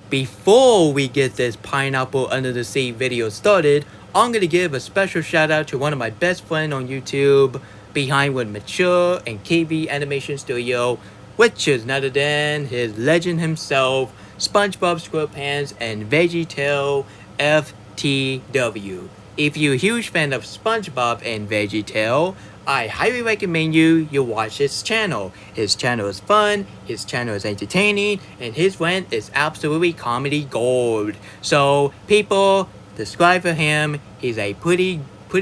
before we get this pineapple under the sea video started, I'm gonna give a special shout out to one of my best friends on YouTube, behind with Mature and KB Animation Studio, which is none other than his legend himself, SpongeBob SquarePants and VeggieTale FTW. If you're a huge fan of SpongeBob and VeggieTale, I highly recommend you watch his channel. His channel is fun, his channel is entertaining, and his rant is absolutely comedy gold. So people, subscribe for him. He's a pretty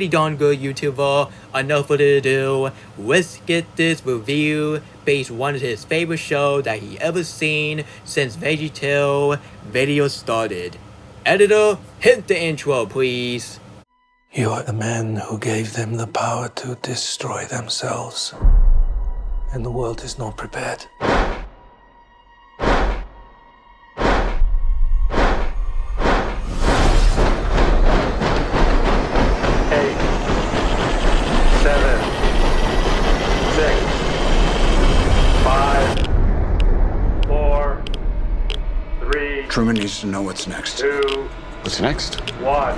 darn good YouTuber. Enough further ado, let's get this review based on one of his favorite shows that he ever seen since VeggieTale video started. Editor, hit the intro please. You are the man who gave them the power to destroy themselves. And the world is not prepared. 8, 7, 6, 5, 4, 3. Truman needs to know what's next. 2, What's next? 1.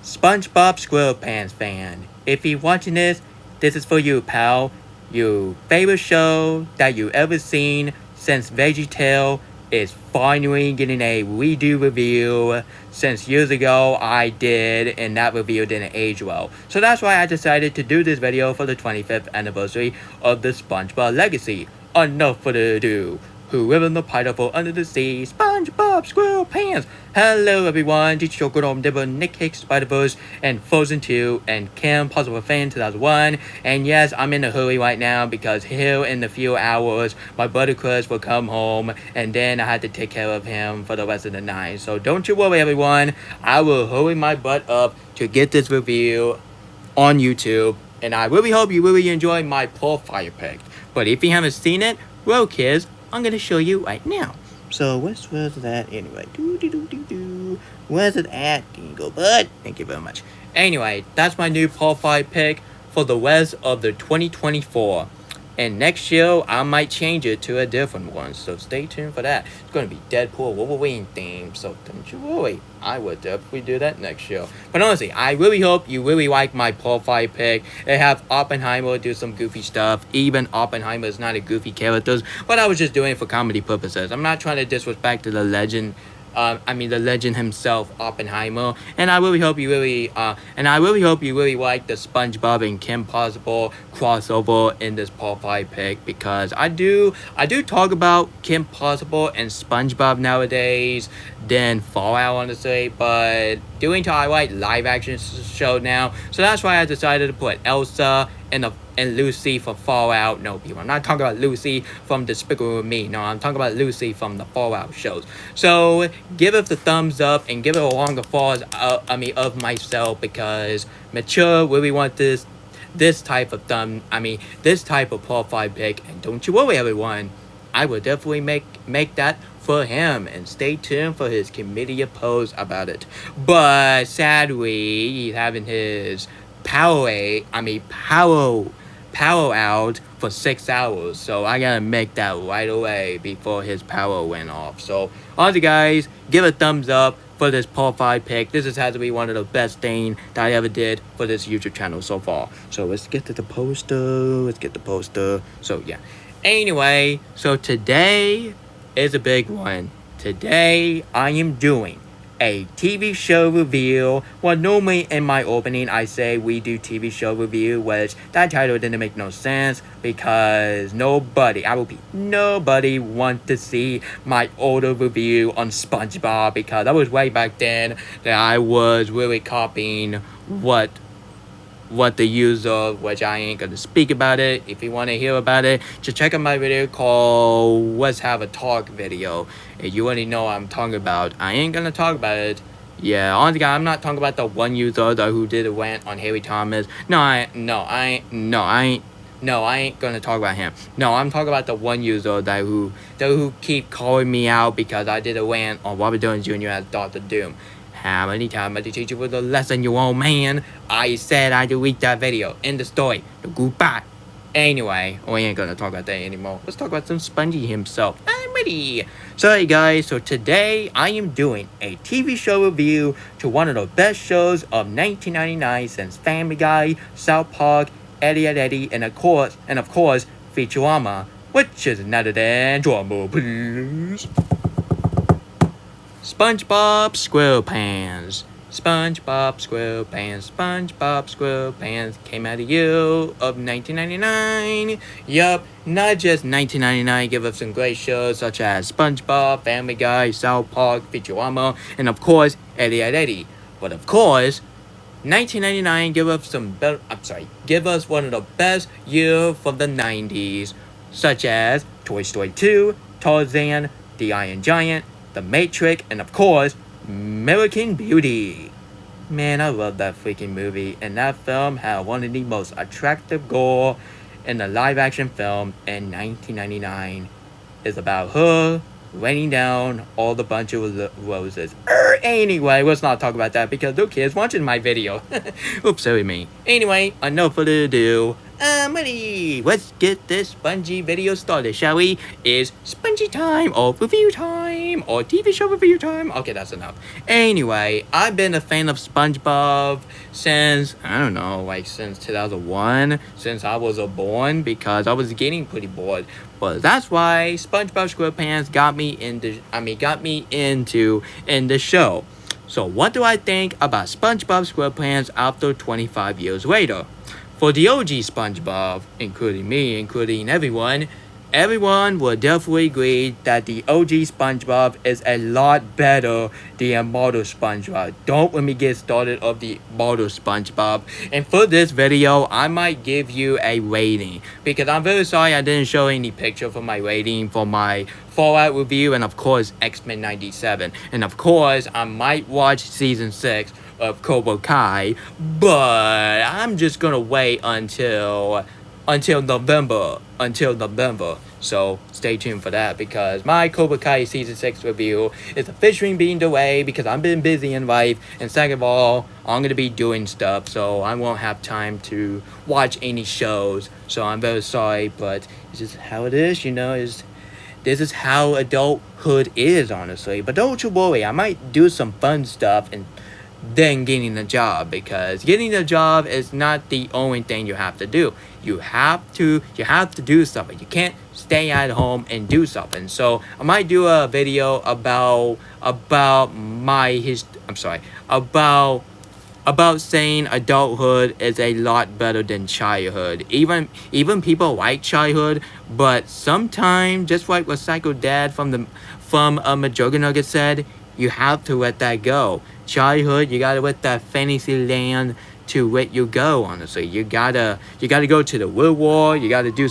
SpongeBob SquarePants fan, if you're watching this is for you, pal. Your favorite show that you ever seen since VeggieTale is finally getting a redo review. Since years ago I did, and that review didn't age well. So that's why I decided to do this video for the 25th anniversary of the SpongeBob legacy. Enough further ado. Who live in the pineapple under the sea, SpongeBob SquarePants. Hello everyone, it's your good old neighbor Nick Hicks Spider-Verse and Frozen 2 and Kim Possible Fan 2001. And yes, I'm in a hurry right now because here in a few hours my brother Chris will come home and then I had to take care of him for the rest of the night. So don't you worry everyone, I will hurry my butt up to get this review on YouTube. And I really hope you really enjoy my profile pic. But if you haven't seen it, well kids, I'm gonna show you right now. So where's that anyway? Where's it at? Can you go bud? Thank you very much. Anyway, that's my new profile pic for the rest of the 2024. And next year I might change it to a different one. So stay tuned for that. It's gonna be Deadpool Wolverine theme. So don't you worry. I will definitely do that next year. But honestly, I really hope you really like my profile pic. They have Oppenheimer do some goofy stuff. Even Oppenheimer is not a goofy character, but I was just doing it for comedy purposes. I'm not trying to disrespect the legend. The legend himself, Oppenheimer. And I really hope you really like the SpongeBob and Kim Possible crossover in this profile pic, because I do talk about Kim Possible and SpongeBob nowadays than Fallout, honestly, but doing to I like live action show now, so that's why I decided to put Elsa and Lucy from Fallout. No, people, I'm not talking about Lucy from Despicable Me. No, I'm talking about Lucy from the Fallout shows. So give it the thumbs up and give it a longer pause of myself, because Mature really want this type of this type of profile pic. And don't you worry everyone, I will definitely make that for him, and stay tuned for his comedy post about it. But sadly, he's having his power out for 6 hours, so I gotta make that right away before his power went off. So honestly guys, give a thumbs up for this profile pic. This has to be one of the best things that I ever did for this YouTube channel so far. So let's get to the poster. So yeah, anyway, so today is a big one. Today I am doing a TV show review. Well, normally in my opening I say we do TV show review, which that title didn't make no sense, because nobody wants to see my older review on SpongeBob, because that was way back then that I was really copying what the user, which I ain't gonna speak about it. If you want to hear about it, just check out my video called Let's Have a Talk video. If you already know what I'm talking about, I ain't gonna talk about it. Yeah, honestly, I'm not talking about the one user who did a rant on Harry Thomas. I ain't gonna talk about him. No, I'm talking about the one user who keep calling me out because I did a rant on Robert Downey Jr. as Dr. Doom. How many times I had to teach you with a lesson, you old man? I said I delete that video. End the story. Goodbye. Anyway, we ain't gonna talk about that anymore. Let's talk about some Spongy himself. I'm ready. So hey guys, so today I am doing a TV show review to one of the best shows of 1999 since Family Guy, South Park, Eddie and Eddie, and of course, Futurama, which is none other than drumroll please. SpongeBob SquarePants. SpongeBob SquarePants, SpongeBob SquarePants came out of you of 1999. Yup, not just 1999, give us some great shows such as SpongeBob, Family Guy, South Park, Futurama, and of course, Eddie and Eddie. But of course, 1999 give us one of the best years from the 90s, such as Toy Story 2, Tarzan, The Iron Giant, The Matrix, and of course, American Beauty. Man, I love that freaking movie, and that film had one of the most attractive girls in a live-action film in 1999. It's about her raining down all the bunch of roses. Anyway, let's not talk about that because no kids watching my video. Oops, sorry me. Anyway, enough further ado. Ready. Let's get this Spongy video started, shall we? Is Spongy time or review time or TV show review time? Okay, that's enough. Anyway, I've been a fan of SpongeBob since, I don't know, like since 2001, since I was born, because I was getting pretty bored. But that's why SpongeBob SquarePants got me into the show. So what do I think about SpongeBob SquarePants after 25 years later? For the OG SpongeBob, including me, including everyone will definitely agree that the OG SpongeBob is a lot better than model SpongeBob. Don't let me get started of the model SpongeBob. And for this video, I might give you a rating, because I'm very sorry I didn't show any picture for my rating for my Fallout review, and of course X-Men 97. And of course, I might watch season 6 of Cobra Kai, but I'm just gonna wait until November. So stay tuned for that, because my Cobra Kai season 6 review is officially being delayed because I've been busy in life, and second of all, I'm gonna be doing stuff, so I won't have time to watch any shows. So I'm very sorry, but it's just how it is, this is how adulthood is, honestly. But don't you worry, I might do some fun stuff and then getting a job, because getting a job is not the only thing you have to do. You have to do something. You can't stay at home and do something. So I might do a video about saying adulthood is a lot better than childhood. Even people like childhood, but sometimes, just like what Psycho Dad from Majorga Nugget said, you have to let that go. Childhood, you gotta let that fantasy land to let you go, honestly. You gotta go to the real world. You gotta do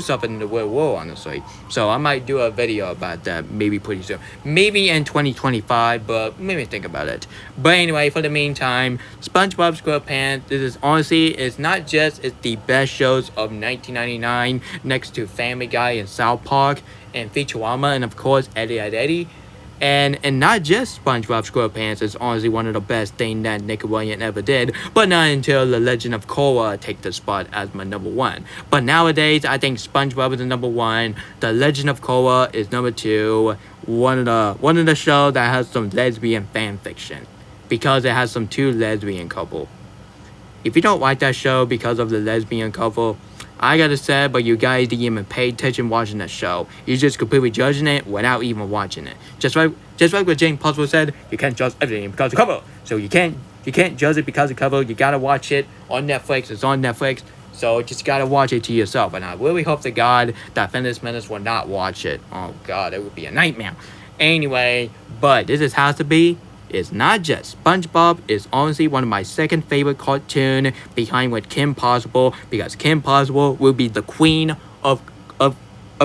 something in the real world, honestly. So I might do a video about that maybe pretty soon. Maybe in 2025, but maybe think about it. But anyway, for the meantime, SpongeBob SquarePants, it's not just the best shows of 1999 next to Family Guy and South Park and Futurama and of course Eddie and Eddie. And not just SpongeBob SquarePants is honestly one of the best things that Nickelodeon ever did, but not until The Legend of Korra take the spot as my number one. But nowadays, I think SpongeBob is the number one. The Legend of Korra is number two. One of the shows that has some lesbian fan fiction, because it has some two lesbian couple. If you don't like that show because of the lesbian couple, I gotta say, but you guys didn't even pay attention watching that show. You're just completely judging it without even watching it. Just like what Jane Possible said, you can't judge everything because of cover. So you can't judge it because of cover. You gotta watch it on Netflix. It's on Netflix. So just gotta watch it to yourself. And I really hope to God that Fitness Menace will not watch it. Oh God, it would be a nightmare. Anyway, but this has to be. It's not just SpongeBob. Is honestly one of my second favorite cartoon behind with Kim Possible, because Kim Possible will be the queen of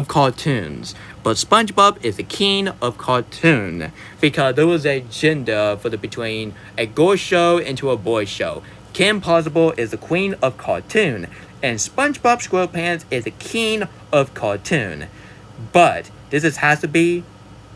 cartoons. But SpongeBob is the king of cartoon, because there was a gender between a girl show into a boy show. Kim Possible is the queen of cartoon, and SpongeBob SquarePants is the king of cartoon. But this has to be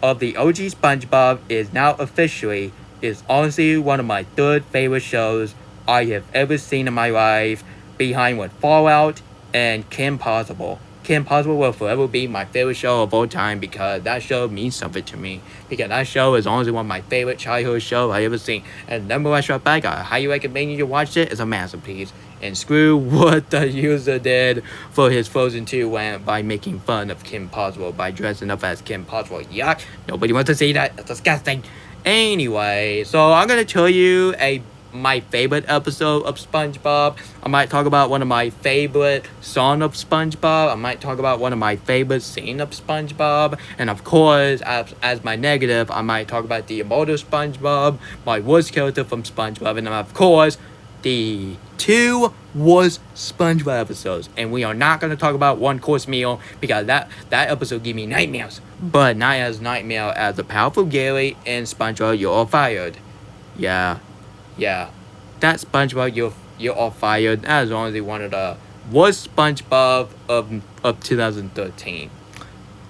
of the OG SpongeBob is now officially is honestly one of my third favorite shows I have ever seen in my life, behind with Fallout, and Kim Possible. Kim Possible will forever be my favorite show of all time because that show means something to me. Because that show is honestly one of my favorite childhood shows I ever seen. And number one shot back, I highly recommend you to watch it. It's a masterpiece. And screw what the user did for his Frozen 2 rant by making fun of Kim Possible by dressing up as Kim Possible. Yuck! Nobody wants to see that. It's disgusting. Anyway, so I'm gonna tell you my favorite episode of SpongeBob. I might talk about one of my favorite song of SpongeBob. I might talk about one of my favorite scene of SpongeBob. And of course, as my negative, I might talk about the immortal SpongeBob, my worst character from SpongeBob, and of course, the 2 worst SpongeBob episodes. And we are not going to talk about one course meal because that episode gave me nightmares. But not as nightmare as the powerful Gary and SpongeBob, you're all fired. Yeah. That SpongeBob, you're all fired. That is honestly one of the worst SpongeBob of 2013.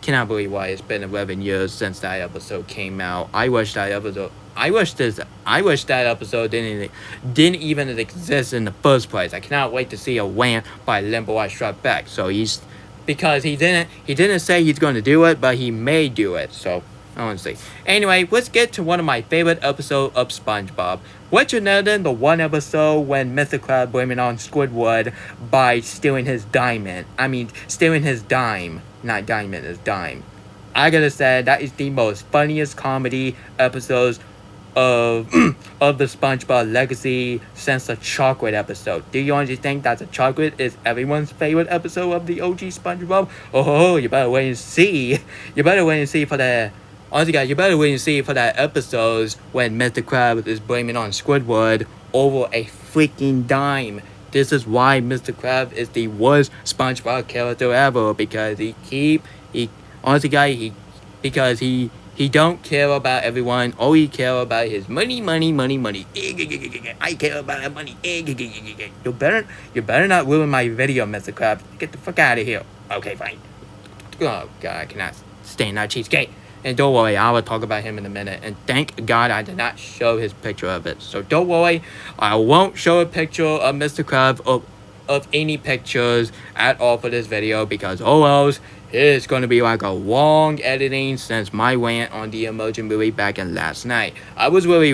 Cannot believe why it's been 11 years since that episode came out. I wish that episode didn't even exist in the first place. I cannot wait to see a rant by Limbo I Struck Back. So because he didn't say he's going to do it, but he may do it. So honestly. Anyway, let's get to one of my favorite episodes of SpongeBob. Which other than the one episode when Mr. Krabs blaming on Squidward by stealing his diamond. Stealing his dime. Not diamond, his dime. I gotta say, that is the most funniest comedy episodes of the SpongeBob legacy since the chocolate episode. Do you honestly think that the chocolate is everyone's favorite episode of the OG SpongeBob? Oh, you better wait and see. You better wait and see for that. Honestly, guys, you better wait and see for that episode when Mr. Krabs is blaming on Squidward over a freaking dime. This is why Mr. Krabs is the worst SpongeBob character ever because he don't care about everyone. All he care about is money. I care about that money. You better not ruin my video, Mr. Krabs. Get the fuck out of here. Okay, fine. Oh God, I cannot stand that cheesecake. And don't worry, I will talk about him in a minute. And thank God I did not show his picture of it. So don't worry, I won't show a picture of Mr. Krabs of any pictures at all for this video because else it's going to be like a long editing since my rant on the emoji movie back in last night. I was really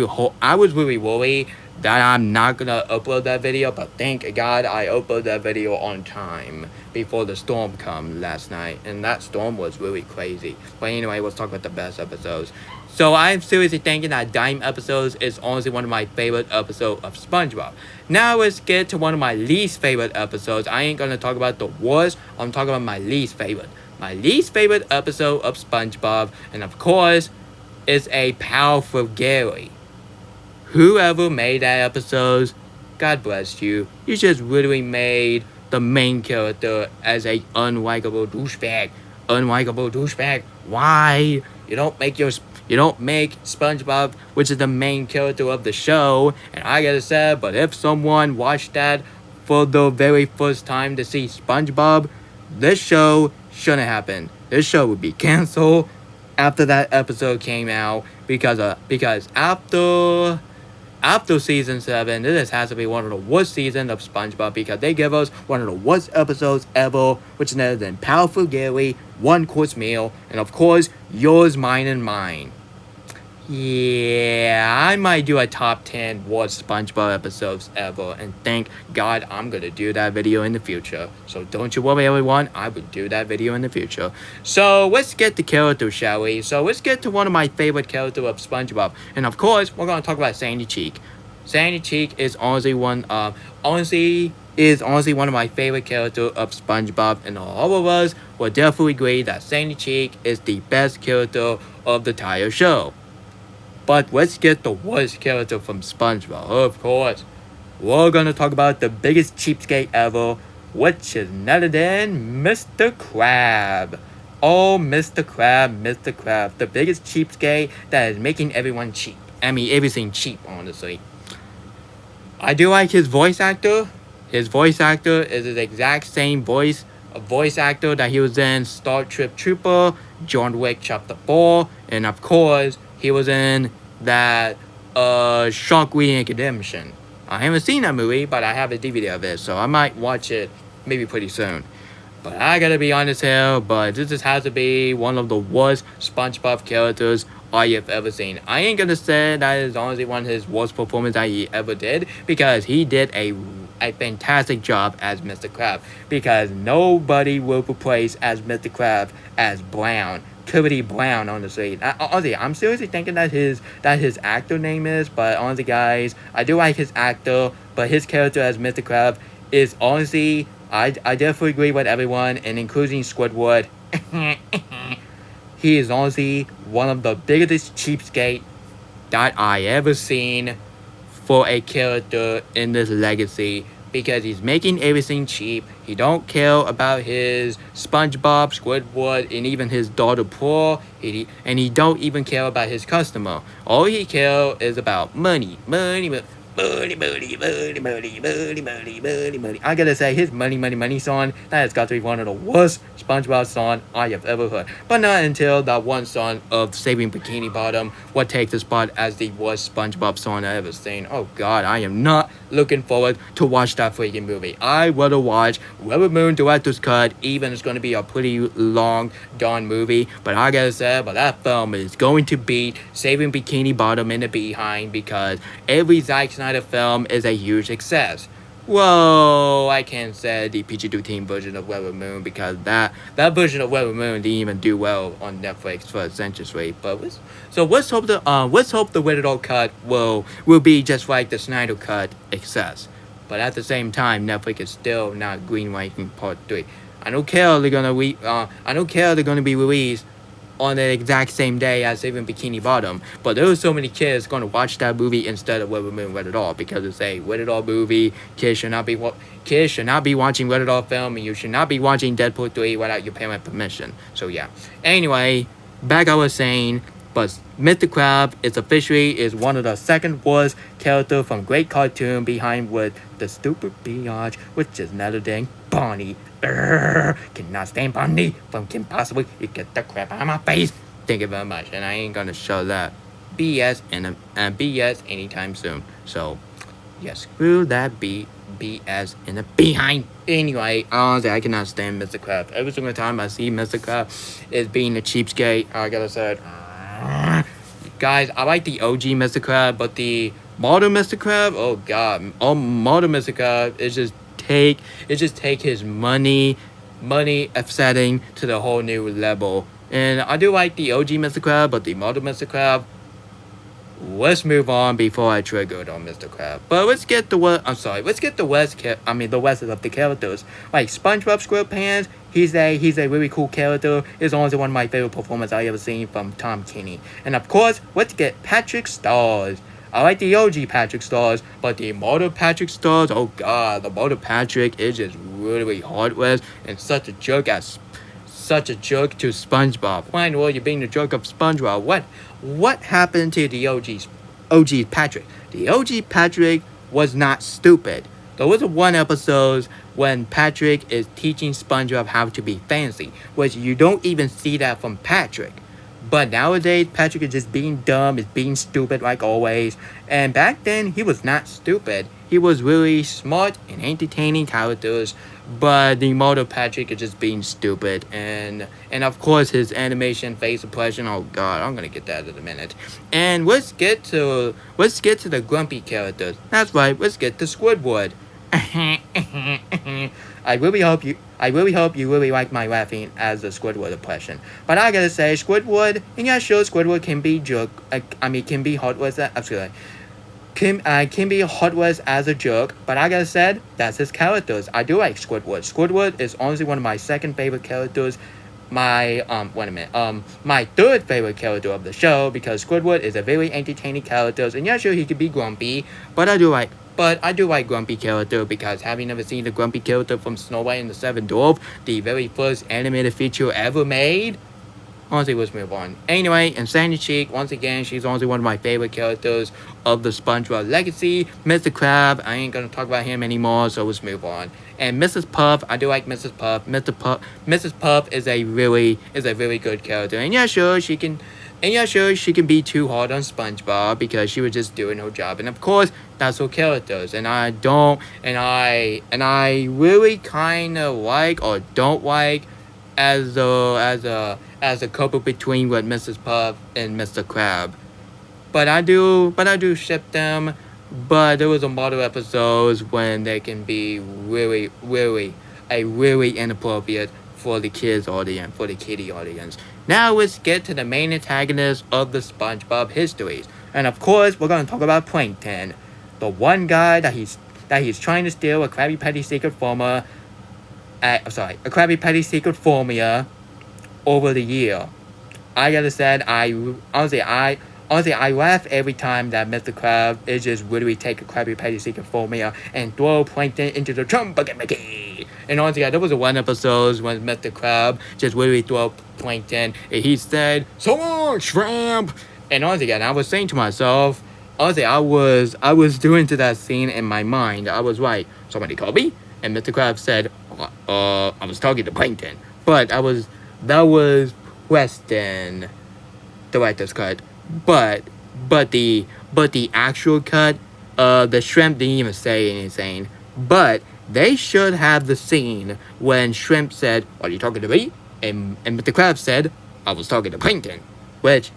worried that I'm not going to upload that video, but thank God I uploaded that video on time before the storm come last night, and that storm was really crazy. But anyway, let's talk about the best episodes. So I'm seriously thinking that Dime episodes is honestly one of my favorite episodes of SpongeBob. Now let's get to one of my least favorite episodes. I ain't going to talk about the worst, I'm talking about my least favorite. My least favorite episode of SpongeBob, and of course, is a powerful Gary. Whoever made that episode, God bless you. You just literally made the main character as a unlikable douchebag. Why? You don't make SpongeBob, which is the main character of the show. And I gotta say, but if someone watched that for the very first time to see SpongeBob, this show shouldn't happen. This show would be canceled after that episode came out because after season 7, this has to be one of the worst seasons of SpongeBob because they give us one of the worst episodes ever, which is none than Powerful Gary, One Course Meal, and of course, Yours, Mine, and Mine. Yeah, I might do a top 10 worst SpongeBob episodes ever, and thank God I'm gonna do that video in the future. So don't you worry, everyone, I will do that video in the future. So let's get to characters, shall we? So let's get to one of my favorite characters of SpongeBob, and of course, we're gonna talk about Sandy Cheek. Sandy Cheek is honestly one of my favorite characters of SpongeBob, and all of us will definitely agree that Sandy Cheek is the best character of the entire show. But let's get the worst character from SpongeBob. Of course, we're gonna talk about the biggest cheapskate ever, which is none other than Mr. Krabs. Oh, Mr. Krabs, the biggest cheapskate that is making everyone cheap. Everything cheap, honestly. I do like his voice actor. His voice actor is his exact same voice actor that he was in Star Trek Trooper, John Wick Chapter 4, and of course, he was in that Shark Week Redemption. I haven't seen that movie, but I have a DVD of it, so I might watch it maybe pretty soon. But I gotta be honest here, but this just has to be one of the worst SpongeBob characters I have ever seen. I ain't gonna say that is honestly one of his worst performances that he ever did, because he did a fantastic job as Mr. Krabs, because nobody will replace as Mr. Krabs as Brown. Cody Brown, honestly. Honestly, I'm seriously thinking that his actor name is, but honestly, guys, I do like his actor, but his character as Mr. Krabs is honestly, I definitely agree with everyone, and including Squidward. He is honestly one of the biggest cheapskate that I ever seen for a character in this legacy, because he's making everything cheap. He don't care about his SpongeBob, Squidward, and even his daughter Pearl. And he don't even care about his customer. All he care is about money. I gotta say, his money song, that has got to be one of the worst SpongeBob songs I have ever heard. But not until that one song of Saving Bikini Bottom what takes the spot as the worst SpongeBob song I ever seen. Oh god, I am not looking forward to watch that freaking movie. I would have watched Rubber Moon Director's Cut, even it's gonna be a pretty long darn movie. But I gotta say, but that film is going to beat Saving Bikini Bottom in the behind, because every Zack Snyder film is a huge success. Whoa, I can't say the PG-13 version of Rubber Moon, because that version of Rubber Moon didn't even do well on Netflix for a century. But let's hope the rated R cut will be just like the Snyder cut success. But at the same time, Netflix is still not greenlighting Part 3. I don't care they're gonna be released on the exact same day as Saving Bikini Bottom, but there are so many kids going to watch that movie instead of Rubber Moon Rated R, because it's a rated R movie. Kids should not be watching rated R film, and you should not be watching Deadpool 3 without your parent permission. So yeah. Anyway, back I was saying, but Mr. Krabs is one of the second worst character from Great Cartoon, behind with the stupid biatch, which is another dang Bonnie. Cannot stand Bonnie from Kim Possible. You get the crap out of my face. Thank you very much, and I ain't gonna show that BS BS anytime soon. So yeah, screw that BS in the behind. Anyway, honestly, I cannot stand Mr. Krabs. Every single time I see Mr. Krabs is being a cheapskate, I gotta say, guys, I like the OG Mr. Krabs, but the modern Mr. Krabs, oh god, modern Mr. Krabs is just take his money setting to the whole new level. And I do like the OG Mr. Krabs, but the modern Mr. Krabs, let's move on before I triggered on Mr. Krabs. But let's get the rest of the characters. Like SpongeBob SquarePants, he's a really cool character. He's honestly one of my favorite performances I ever seen from Tom Kenny. And of course, let's get Patrick Stars. I like the OG Patrick Stars, but the modern Patrick Stars, oh god, the modern Patrick is just really heartless and such a jerk to SpongeBob. Why in the world you being the jerk of SpongeBob? What happened to the OG Patrick? The OG Patrick was not stupid. There was one episode when Patrick is teaching SpongeBob how to be fancy, which you don't even see that from Patrick. But nowadays, Patrick is just being dumb, is being stupid like always. And back then, he was not stupid. He was really smart and entertaining characters. But the modern Patrick is just being stupid. And of course, his animation face expression. Oh god, I'm gonna get that in a minute. And let's get to the grumpy characters. That's right, let's get to Squidward. I really hope you really like my laughing as a Squidward impression. But I gotta say, Squidward, and yeah, sure, Squidward can be can be heartless. Can be heartless as a joke. But I gotta say, that's his characters. I do like Squidward. Squidward is honestly one of my second favorite characters. My third favorite character of the show, because Squidward is a very entertaining character. And yeah, sure, he could be grumpy, but I do like Grumpy character, because having never seen the Grumpy character from Snow White and the Seven Dwarfs, the very first animated feature ever made, honestly, let's move on. Anyway, and Sandy Cheek, once again, she's honestly one of my favorite characters of the SpongeBob legacy. Mr. Krabs, I ain't gonna talk about him anymore, so let's move on. And Mrs. Puff, I do like Mrs. Puff. Mrs. Puff is a really good character. And yeah, sure, she can And yeah, sure, she can be too hard on SpongeBob because she was just doing her job, and of course, that's her characters. And I don't, and I really kind of like or don't like as a couple between what Mrs. Puff and Mr. Crab. But I do ship them. But there was a lot of episodes when they can be really inappropriate for the kids audience, for the kiddie audience. Now let's get to the main antagonist of the SpongeBob histories, and of course we're gonna talk about Plankton, the one guy that he's trying to steal a Krabby Patty secret formula. A Krabby Patty secret formula over the year. I gotta say, I laugh every time that Mr. Krab is just literally take a Krabby Patty secret formula and throw Plankton into the bucket Mickey. And honestly, there was one episode when Mr. Krab just literally threw Plankton and he said, "So long, shrimp." And honestly, I was saying to myself, honestly, I was doing to that scene in my mind. I was like, "Somebody call me?" And Mr. Krab said, I was talking to Plankton. But that was Weston director's cut. But the actual cut, the shrimp didn't even say anything. But they should have the scene when Shrimp said, "Are you talking to me?" And Mr. Krabs said, "I was talking to Plankton." Which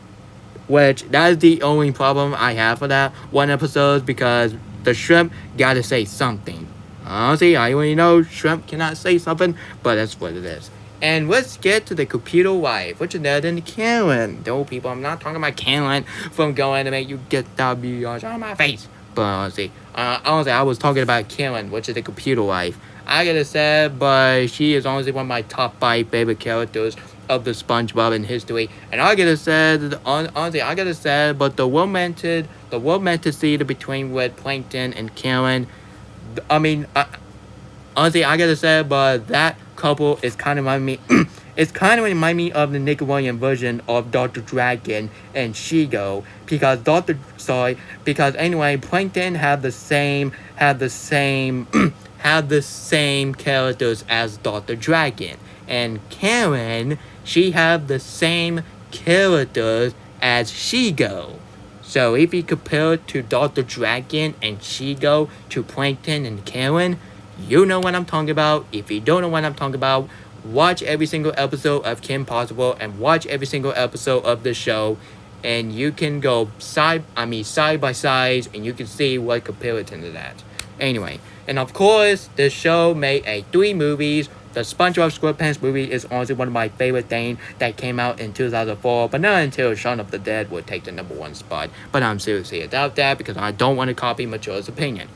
that is the only problem I have for that one episode, because the shrimp gotta say something. Honestly, I already know shrimp cannot say something, but that's what it is. And let's get to the computer wife, which is other than Karen. No, people, I'm not talking about Karen from going to make you get W out of my face. But honestly, I was talking about Karen, which is the computer wife. I gotta say, but she is honestly one of my top 5 favorite characters of the SpongeBob in history. And I gotta say, but the romanticity between with Plankton and Karen, honestly, I gotta say, but that couple is kind of remind me. It's kind of remind me of the Nickelodeon version of Dr. Dragon and Shigo, because anyway, Plankton had the same have the same characters as Dr. Dragon, and Karen, she had the same characters as Shigo. So if you compare it to Dr. Dragon and Shigo to Plankton and Karen, you know what I'm talking about. If you don't know what I'm talking about, watch every single episode of Kim Possible and watch every single episode of the show, and you can go side by side, and you can see what comparison to that. Anyway, and of course, the show made 3 movies. The SpongeBob SquarePants movie is honestly one of my favorite things that came out in 2004, but not until Shaun of the Dead would take the number 1 spot. But I'm seriously about that because I don't want to copy Mature's opinion.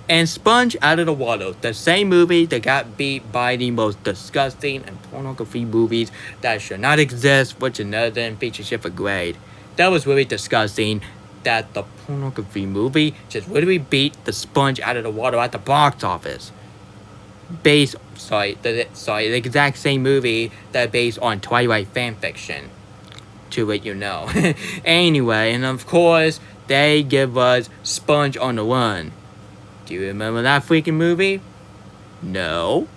And Sponge Out of the Water, the same movie that got beat by the most disgusting and pornography movies that should not exist, which is another than Feature Shipper Grade. That was really disgusting that the pornography movie just literally beat the Sponge Out of the Water at the box office. The exact same movie that based on Twilight fanfiction, to let you know. Anyway, and of course, they give us Sponge on the Run. Do you remember that freaking movie? No?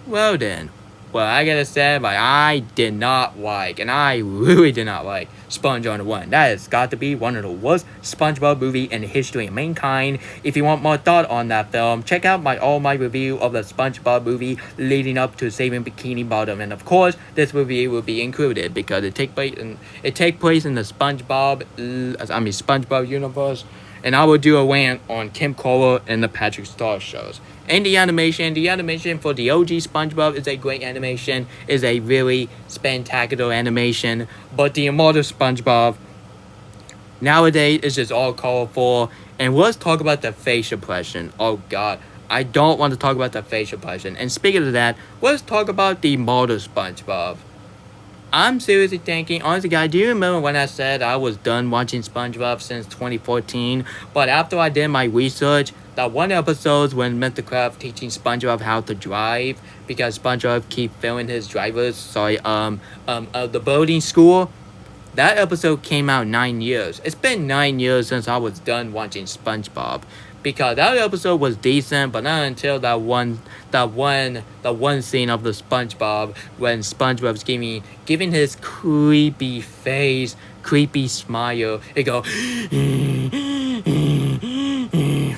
Well then. Well, I gotta say, I did not like, and I really did not like, Sponge on the Run. That has got to be one of the worst SpongeBob movie in the history of mankind. If you want more thought on that film, check out all my review of the SpongeBob movie leading up to Saving Bikini Bottom. And of course, this review will be included because it takes place in the SpongeBob universe. And I will do a rant on Kim Cola and the Patrick Star shows. And the animation for the OG SpongeBob is a great animation, is a really spectacular animation. But the immortal SpongeBob nowadays is just all colorful. And let's talk about the facial expression. Oh God, I don't want to talk about the facial expression. And speaking of that, let's talk about the immortal SpongeBob. I'm seriously thinking, honestly guys, do you remember when I said I was done watching SpongeBob since 2014? But after I did my research, that one episode when Mr. Krabs teaching SpongeBob how to drive, because SpongeBob keep failing his drivers, the boating school, that episode came out 9 years. It's been 9 years since I was done watching SpongeBob. because that episode was decent, but not until that one scene of the SpongeBob when SpongeBob's giving his creepy face, creepy smile. It go,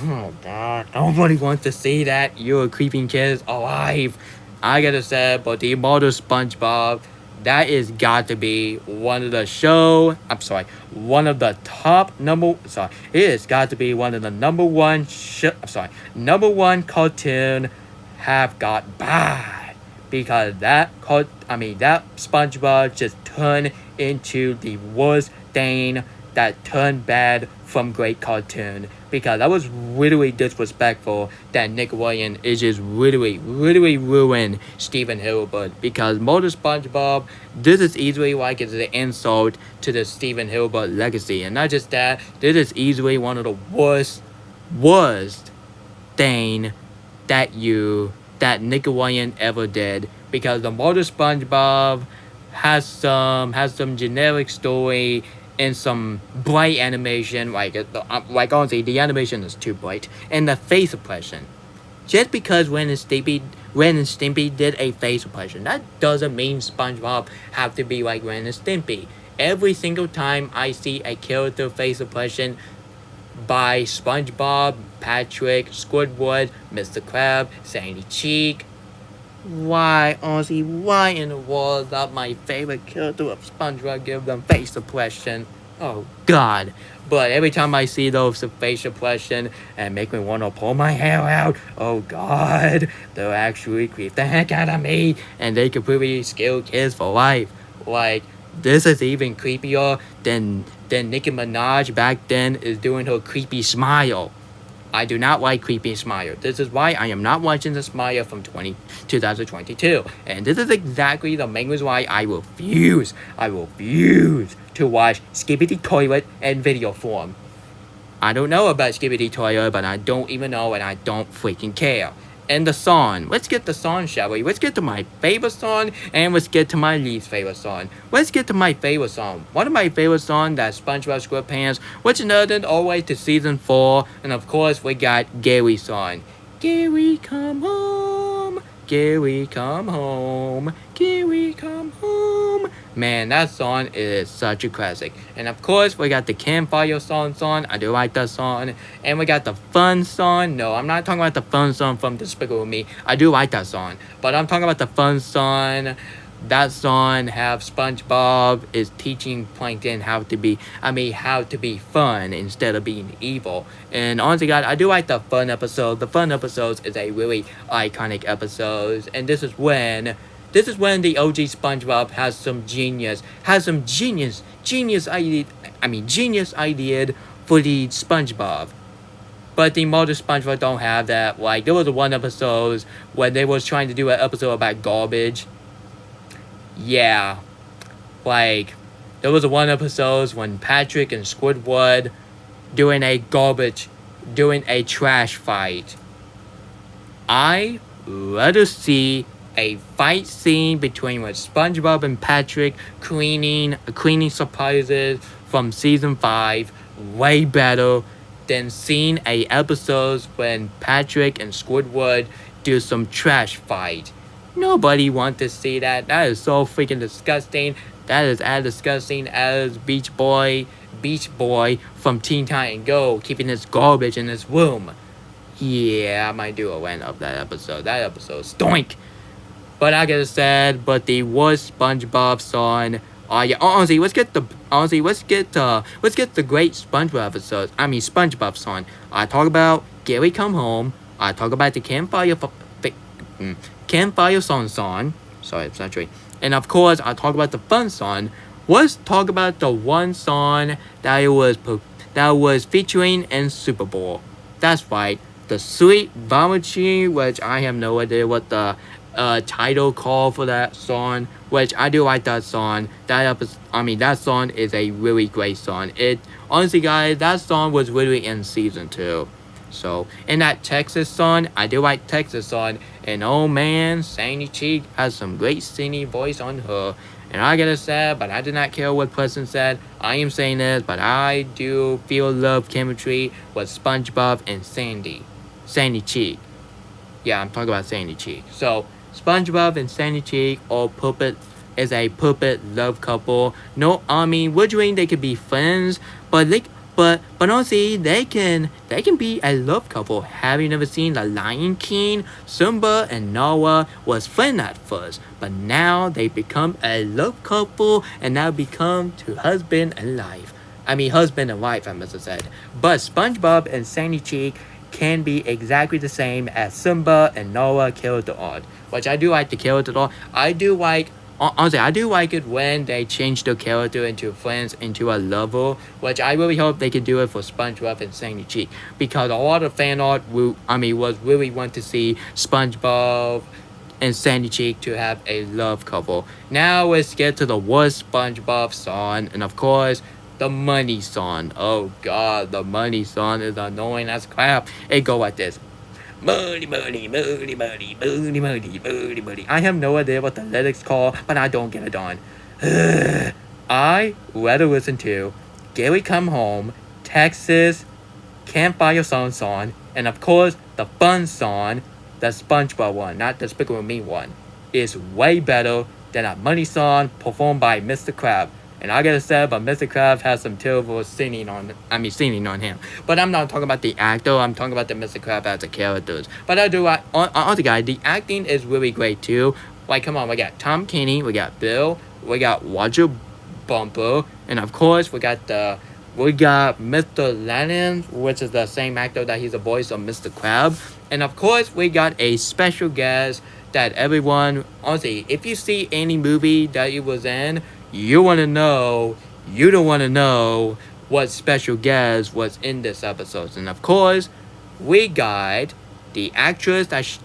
oh God, nobody wants to see that. You're a creeping kid alive. I gotta say, but the immortal SpongeBob, that is got to be one of the one of the top it has got to be one of the number one cartoon have got bad, because that SpongeBob just turned into the worst thing that turned bad from great cartoon, because that was really disrespectful that Nickelodeon is just really ruined Steven Hilbert, because Motor SpongeBob, this is easily like it's an insult to the Steven Hilbert legacy. And not just that, this is easily one of the worst thing that Nickelodeon ever did, because the Motor SpongeBob has some generic story and some bright animation, like honestly, the animation is too bright, and the face suppression. Just because Ren and Stimpy did a face suppression, that doesn't mean SpongeBob have to be like Ren and Stimpy. Every single time I see a character face suppression by SpongeBob, Patrick, Squidward, Mr. Krabs, Sandy Cheek, why in the world that my favorite character of SpongeBob give them face suppression? Oh God. But every time I see those face suppression and make me want to pull my hair out, oh God, they'll actually creep the heck out of me, and they completely scare kids for life. Like, this is even creepier than Nicki Minaj back then is doing her creepy smile. I do not like creepy smile. This is why I am not watching the smile from 2022. And this is exactly the main reason why I refuse to watch Skibidi Toilet in video form. I don't know about Skibidi Toilet, but I don't even know, and I don't freaking care. And the song. Let's get the song, shall we? Let's get to my favorite song, and let's get to my least favorite song. Let's get to my favorite song. One of my favorite songs, that's SpongeBob SquarePants, which nerded all the way to season 4. And of course, we got Gary's song. Gary, come home. Gary, come home. Gary, come home. Man, that song is such a classic. And of course, we got the Campfire song. I do like that song. And we got the fun song. No, I'm not talking about the fun song from Despicable Me. I do like that song. But I'm talking about the fun song. That song have SpongeBob is teaching Plankton how to be fun instead of being evil. And honestly, God, I do like the fun episode. The fun episodes is a really iconic episode. And this is when the OG SpongeBob has some genius idea for the SpongeBob. But the modern SpongeBob don't have that. Like, there was one episode when they was trying to do an episode about garbage. Yeah. Like, there was one episode when Patrick and Squidward doing a trash fight. I rather see a fight scene between SpongeBob and Patrick cleaning surprises from season 5 way better than seeing a episode when Patrick and Squidward do some trash fight. Nobody wants to see that. That is so freaking disgusting. That is as disgusting as Beach Boy from Teen Titans Go keeping his garbage in his room. Yeah, I might do a rant of that episode. That episode stoink. But I gotta say, but the worst SpongeBob song. Honestly, let's get the great SpongeBob episodes. SpongeBob song. I talk about Gary Come Home. I talk about the Campfire song. Sorry, it's not right. And of course, I talk about the fun song. Let's talk about the one song that was featuring in Super Bowl. That's right, the Sweet Vomity, which I have no idea what the title call for that song, which I do like that song. That song is a really great song. Honestly, guys, that song was really in season 2. So, and that Texas song, I do like Texas song. And oh man, Sandy Cheek has some great singing voice on her. And I gotta say, but I do not care what person said. I am saying this, but I do feel love chemistry with SpongeBob and Sandy Cheek. Yeah, I'm talking about Sandy Cheek. So, SpongeBob and Sandy Cheek is a puppet love couple. No, I mean, we're doing they could be friends, but honestly, they can be a love couple. Have you never seen The Lion King? Simba and Nala was friends at first, but now they become a love couple and now become to husband and wife. Husband and wife, I must have said. But SpongeBob and Sandy Cheek can be exactly the same as Simba and Nala character art, which I do like the character art. Honestly, I do like it when they change the character into friends into a lover, which I really hope they can do it for SpongeBob and Sandy Cheek, because a lot of fan art was really want to see SpongeBob and Sandy Cheek to have a love couple. Now let's get to the worst SpongeBob song, and of course, the money song. Oh god, the money song is annoying as crap. It go like this. Money, money, money, money, money, money, money, money. I have no idea what the lyrics call, but I don't get it on. I rather listen to Gary Come Home, Texas, Campfire song, and of course, the fun song, the SpongeBob one, not the Despicable Me one, is way better than a money song performed by Mr. Krabs. And I gotta say, but Mr. Krabs has some terrible singing on him. But I'm not talking about the actor, I'm talking about the Mr. Krabs as the characters. But I do like, on the guy, the acting is really great too. Like, come on, we got Tom Kenny, we got Bill, we got Roger Bumper, and of course, we got Mr. Lennon, which is the same actor that he's the voice of Mr. Krabs. And of course, we got a special guest that everyone, honestly, if you see any movie that he was in, you don't want to know what special guest was in this episode. And of course, we got the actress that she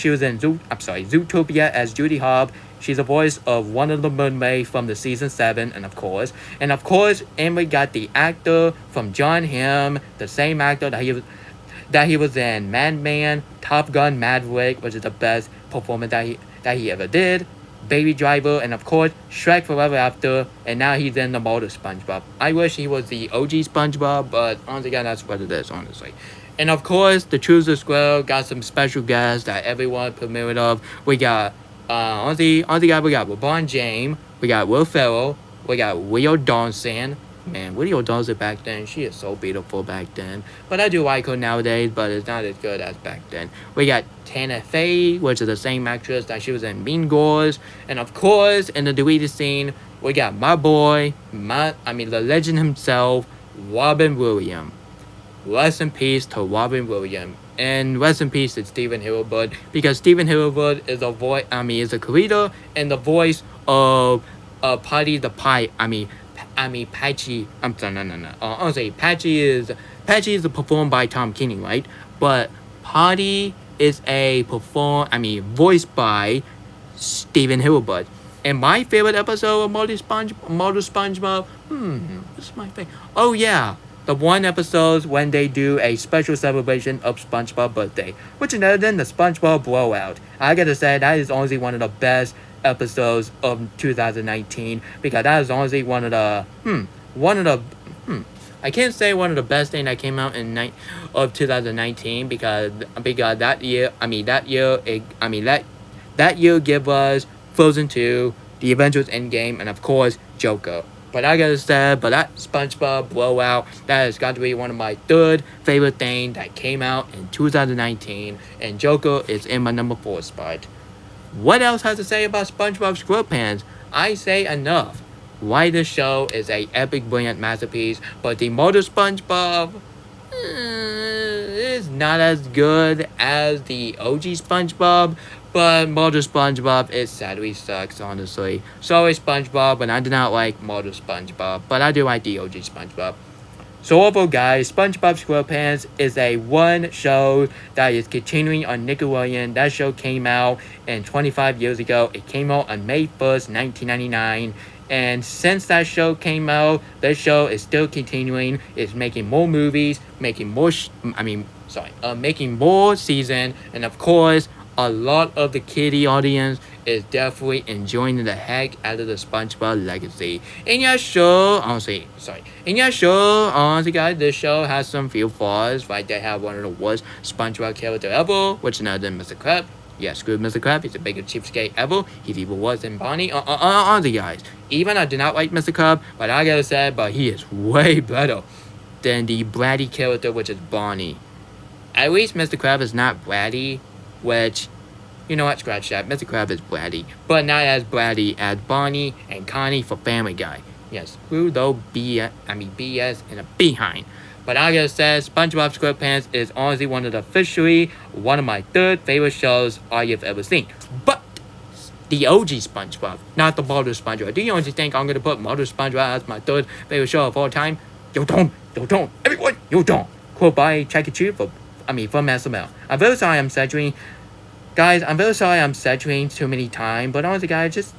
was in Zootopia as Judy Hopps. She's the voice of one of the mermaids from the season 7, and of course, and we got the actor from John Hamm, the same actor that he was in Mad Men, Top Gun Maverick, which is the best performance that he ever did. Baby Driver, and of course Shrek Forever After, and now he's in the model SpongeBob. I wish he was the OG SpongeBob, but honestly, that's what it is, honestly. And of course, the Truth Squirrel got some special guests that everyone premiered of. We got we got LeBron James, we got Will Ferrell, we got Leo Dawson. Man, Leo Dawson back then, she is so beautiful back then. But I do like her nowadays, but it's not as good as back then. We got Tana Fey, which is the same actress that she was in Mean Girls. And of course, in the deleted scene, we got my boy, the legend himself, Robin Williams. Rest in peace to Robin Williams. And rest in peace to Stephen Hillenburg, because Stephen Hillenburg is is a creator and the voice of Patty the Pie. Patchy. I'm sorry, no. I'll say Patchy is performed by Tom Kenny, right? But Patty is voiced by Stephen Hillenburg. And my favorite episode of Model SpongeBob, what's my favorite? Oh yeah, the one episode when they do a special celebration of SpongeBob's birthday, which is other than the SpongeBob Blowout. I gotta say, that is honestly one of the best episodes of 2019, because that is honestly I can't say one of the best things that came out of 2019, because that year gave us Frozen 2, The Avengers Endgame, and of course Joker. But I gotta say, that SpongeBob Blowout, that has got to be one of my third favorite things that came out in 2019, and Joker is in my number 4 spot. What else has to say about SpongeBob SquarePants? I say enough. Why this show is a epic, brilliant masterpiece, but the model SpongeBob is not as good as the OG SpongeBob, but model SpongeBob is sadly sucks, honestly. Sorry SpongeBob, but I do not like model SpongeBob, but I do like the OG SpongeBob. So overall, guys, SpongeBob SquarePants is a one show that is continuing on Nickelodeon. That show came out 25 years ago. It came out on May 1st, 1999. And since that show came out, this show is still continuing. It's making more movies, making more. Making more season, and of course, a lot of the kiddie audience is definitely enjoying the heck out of the SpongeBob legacy. In your show, honestly, guys, this show has some few flaws. Like they have one of the worst SpongeBob character ever, which is none other than Mr. Krabs. Yeah, screw Mr. Krabs. He's the biggest cheapskate ever. He's even worse than Bonnie. Honestly, guys. Even I do not like Mr. Krabs, but I gotta say, but he is way better than the bratty character, which is Bonnie. At least Mr. Krabs is not bratty, which, you know what, scratch that. Mr. Krabs is bratty, but not as bratty as Bonnie and Connie for Family Guy. Yes, screw those BS in a behind. But I gotta say, SpongeBob SquarePants is honestly officially one of my third favorite shows I've ever seen. But the OG SpongeBob, not the modern SpongeBob. Do you honestly think I'm gonna put modern SpongeBob as my third favorite show of all time? You don't, everyone, you don't. Quote by Chuck E. Cheese from SML. I'm very sorry I'm saturating. Guys, I'm very sorry I'm saturating too many times, but honestly guys, just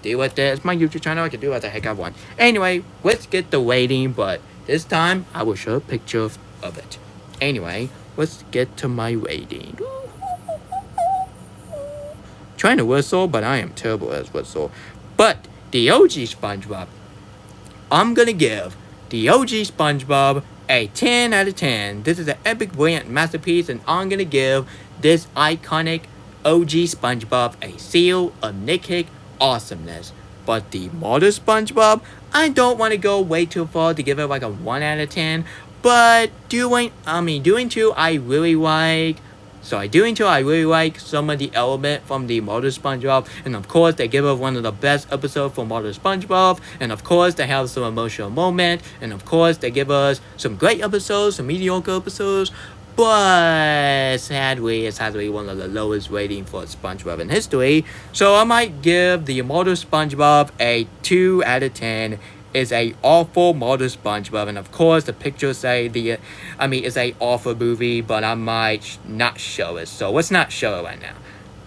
deal with it. It's my YouTube channel, I can do what the heck I want. Anyway, let's get the rating, but this time I will show a picture of it. Anyway, let's get to my rating. Trying to whistle, but I am terrible at whistle. But the OG SpongeBob, I'm gonna give the OG SpongeBob a 10 out of 10. This is an epic, brilliant masterpiece, and I'm gonna give this iconic OG SpongeBob a seal of Nick awesomeness. But the modern SpongeBob, I don't want to go way too far to give it like a 1 out of 10. But doing two, I really like. Doing two, I really like some of the element from the modern SpongeBob, and of course they give us one of the best episodes from modern SpongeBob, and of course they have some emotional moment, and of course they give us some great episodes, some mediocre episodes, but sadly it's one of the lowest rating for SpongeBob in history. So I might give the modern SpongeBob a 2 out of 10. Is a awful modern SpongeBob, and of course the pictures say it's a awful movie, but I might not show it, so let's not show it right now.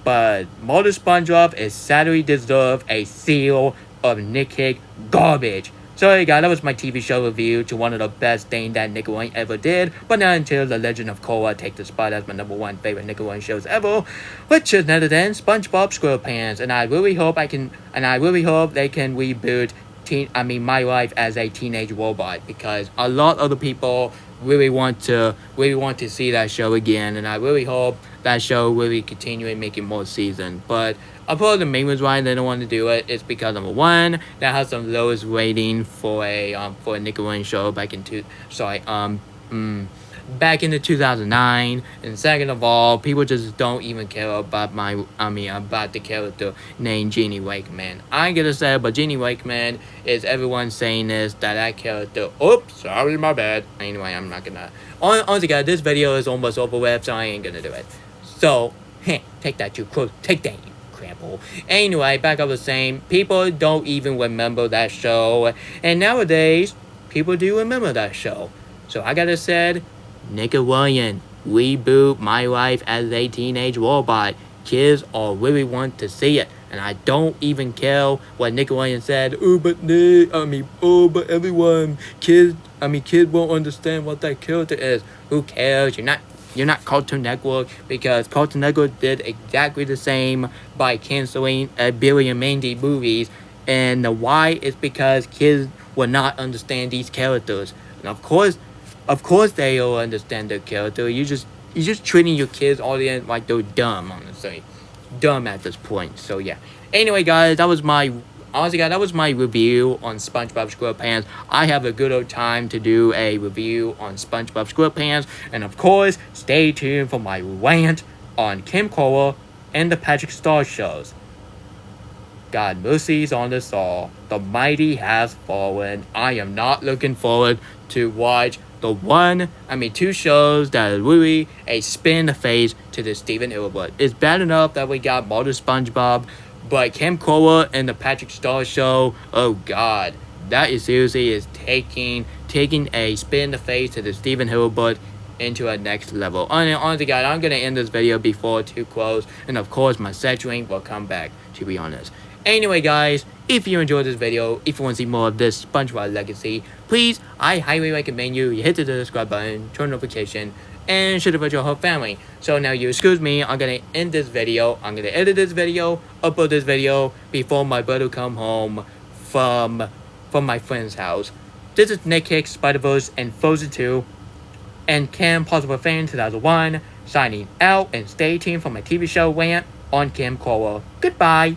But modern SpongeBob is sadly deserve a seal of Nick garbage. Sorry guys, that was my TV show review to one of the best things that Nickelodeon ever did, but not until The Legend of Korra takes the spot as my #1 favorite Nickelodeon shows ever, which is none other than SpongeBob SquarePants, and I really hope they can reboot my life as a teenage robot, because a lot of the people really want to see that show again, and I really hope that show really continuing making more seasons. But I'll put the main reason why they don't want to do it is because #1, that has the lowest rating for a Nickelodeon show back in the 2009, and second of all, people just don't even care about about the character named Genie Wakeman. I gotta say, but Genie Wakeman is everyone saying that character. Oops, sorry, my bad. Anyway, I'm not gonna. Honestly, guys, this video is almost over with, so I ain't gonna do it. So, take that, you crook. Take that, you crapple. Anyway, back up the same. People don't even remember that show, and nowadays, people do remember that show. So I gotta say, Nickelodeon, reboot my life as a teenage robot. Kids all really want to see it, and I don't even care what Nickelodeon said. But everyone, kids won't understand what that character is. Who cares? You're not Cartoon Network, because Cartoon Network did exactly the same by canceling a billion Mandy movies, and the why is because kids will not understand these characters, and of course they all understand their character. You're just treating your kids audience like they're dumb, honestly. Dumb at this point. So yeah. Anyway guys, that was my review on SpongeBob SquarePants. I have a good old time to do a review on SpongeBob SquarePants, and of course, stay tuned for my rant on Kim Cola and the Patrick Star shows. God mercies on us all. The mighty has fallen. I am not looking forward to watch two shows that are really a spin in the face to the Steven Hillenburg. It's bad enough that we got modern SpongeBob, but Kim Cola and the Patrick Star show, oh god, that is seriously taking a spin in the face to the Steven Hillenburg into a next level. Honestly guys, I'm gonna end this video before too close, and of course my saturating will come back, to be honest. Anyway, guys, if you enjoyed this video, if you want to see more of this SpongeBob legacy, please, I highly recommend you hit the subscribe button, turn notification, and share it with your whole family. So now you excuse me, I'm gonna end this video, I'm gonna edit this video, upload this video before my brother come home from my friend's house. This is Nick Hicks, Spider-Verse, and Frozen 2, and Cam Possible Fan 2001, signing out, and stay tuned for my TV show rant on Camcorder. Goodbye!